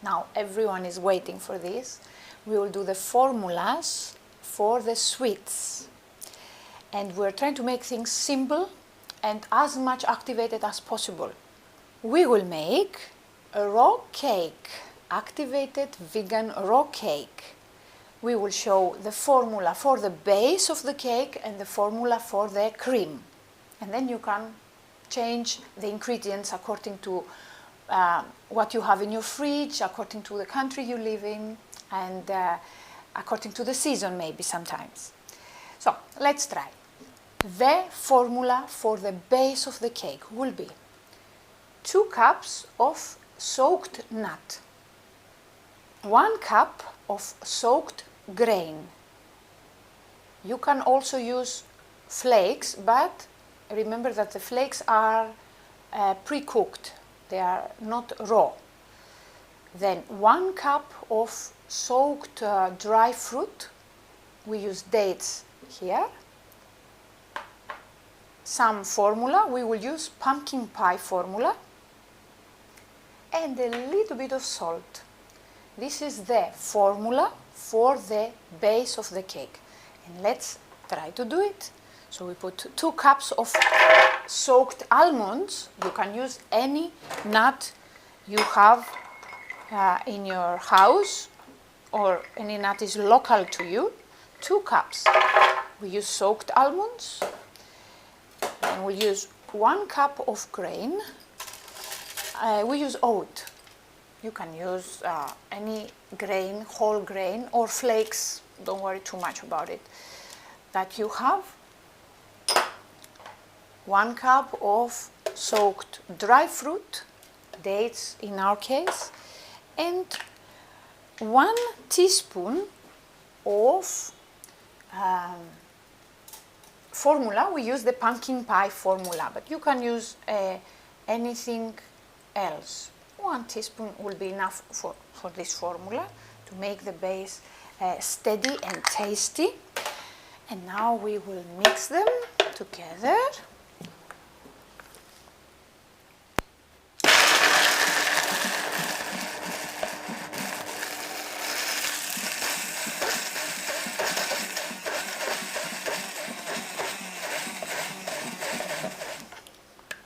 Now everyone is waiting for this. We will do the formulas for the sweets. And we're trying to make things simple and as much activated as possible. We will make a raw cake, activated vegan raw cake. We will show the formula for the base of the cake and the formula for the cream. And then you can change the ingredients according to what you have in your fridge, according to the country you live in, and according to the season maybe sometimes. So let's try. The formula for the base of the cake will be 2 cups of soaked nut, 1 cup of soaked grain. You can also use flakes, but remember that the flakes are pre-cooked, they are not raw. Then 1 cup of soaked dry fruit, we use dates here. Some formula, we will use pumpkin pie formula, and a little bit of salt. This is the formula for the base of the cake. And let's try to do it. So we put 2 cups of soaked almonds. You can use any nut you have in your house, or any nut is local to you. 2 cups. We use soaked almonds. And we'll use 1 cup of grain. We use oat. You can use any grain, whole grain, or flakes. Don't worry too much about it. That you have. 1 cup of soaked dry fruit, dates in our case, and 1 teaspoon of formula. We use the pumpkin pie formula, but you can use anything else. 1 teaspoon will be enough for this formula to make the base steady and tasty. And now we will mix them together.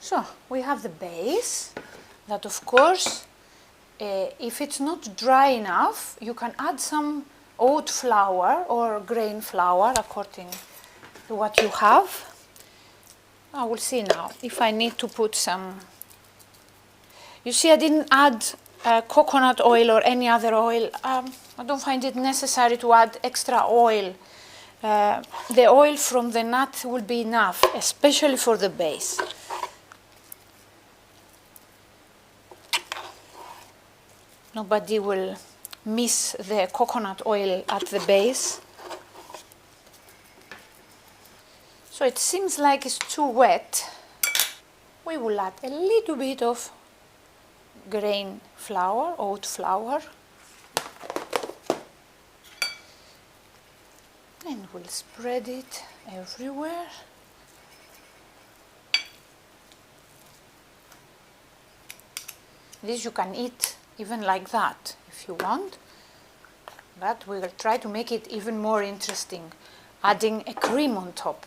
So we have the base that, of course, if it's not dry enough, you can add some oat flour or grain flour according to what you have. I will see now if I need to put some. You see, I didn't add coconut oil or any other oil. I don't find it necessary to add extra oil. The oil from the nut will be enough, especially for the base. Nobody will miss the coconut oil at the base. So it seems like it's too wet. We will add a little bit of grain flour, oat flour. And we'll spread it everywhere. This you can eat even like that if you want, but we will try to make it even more interesting, adding a cream on top.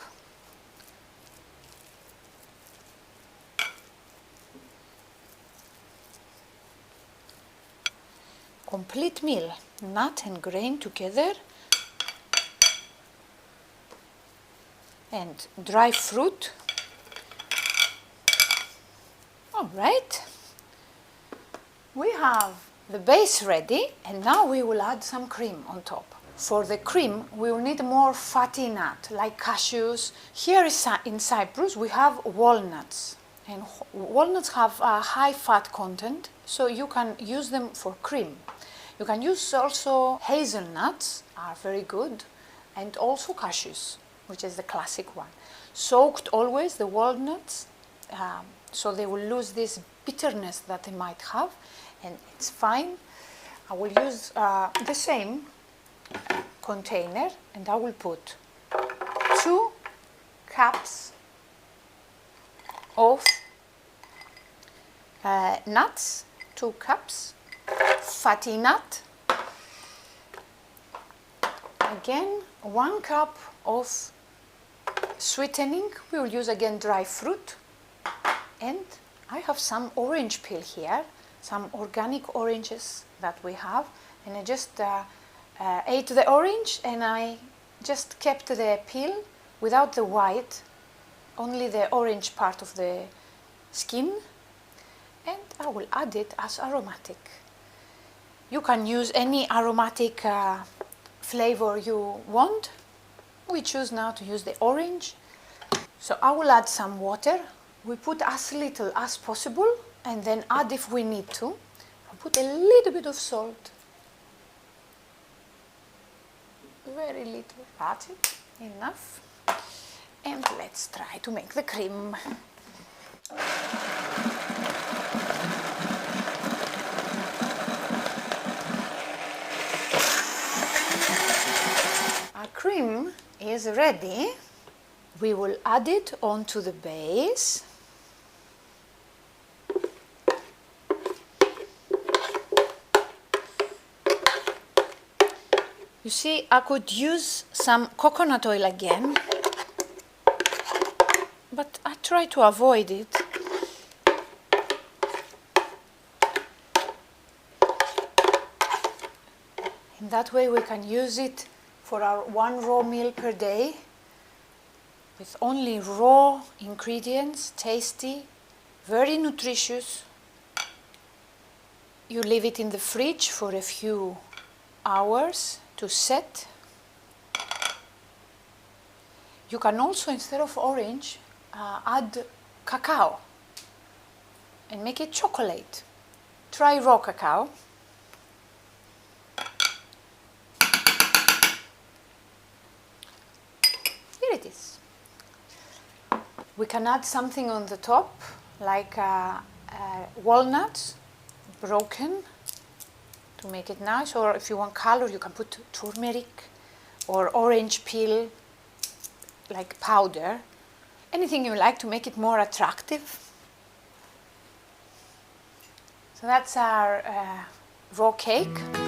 Complete meal, nut and grain together, and dry fruit. All right. We have the base ready, and now we will add some cream on top. For the cream, we will need more fatty nut, like cashews. Here in Cyprus, we have walnuts, and walnuts have a high fat content, so you can use them for cream. You can use also hazelnuts, are very good, and also cashews, which is the classic one. Soaked always, the walnuts, so they will lose this bitterness that they might have. And it's fine. I will use the same container, and I will put 2 cups of nuts, 2 cups, fatty nut. Again, 1 cup of sweetening. We will use again dry fruit. And I have some orange peel here, some organic oranges that we have. And I just ate the orange and I just kept the peel without the white, only the orange part of the skin. And I will add it as aromatic. You can use any aromatic flavor you want. We choose now to use the orange. So I will add some water. We put as little as possible and then add if we need to. I'll put a little bit of salt. Very little. That's it. Enough. And let's try to make the cream. Our cream is ready. We will add it onto the base. You see, I could use some coconut oil again, but I try to avoid it. In that way we can use it for our 1 raw meal per day with only raw ingredients, tasty, very nutritious. You leave it in the fridge for a few hours to set. You can also, instead of orange, add cacao and make it chocolate. Try raw cacao. Here it is. We can add something on the top, like walnuts, broken, to make it nice, or if you want color you can put turmeric or orange peel, like powder. Anything you like to make it more attractive. So that's our raw cake.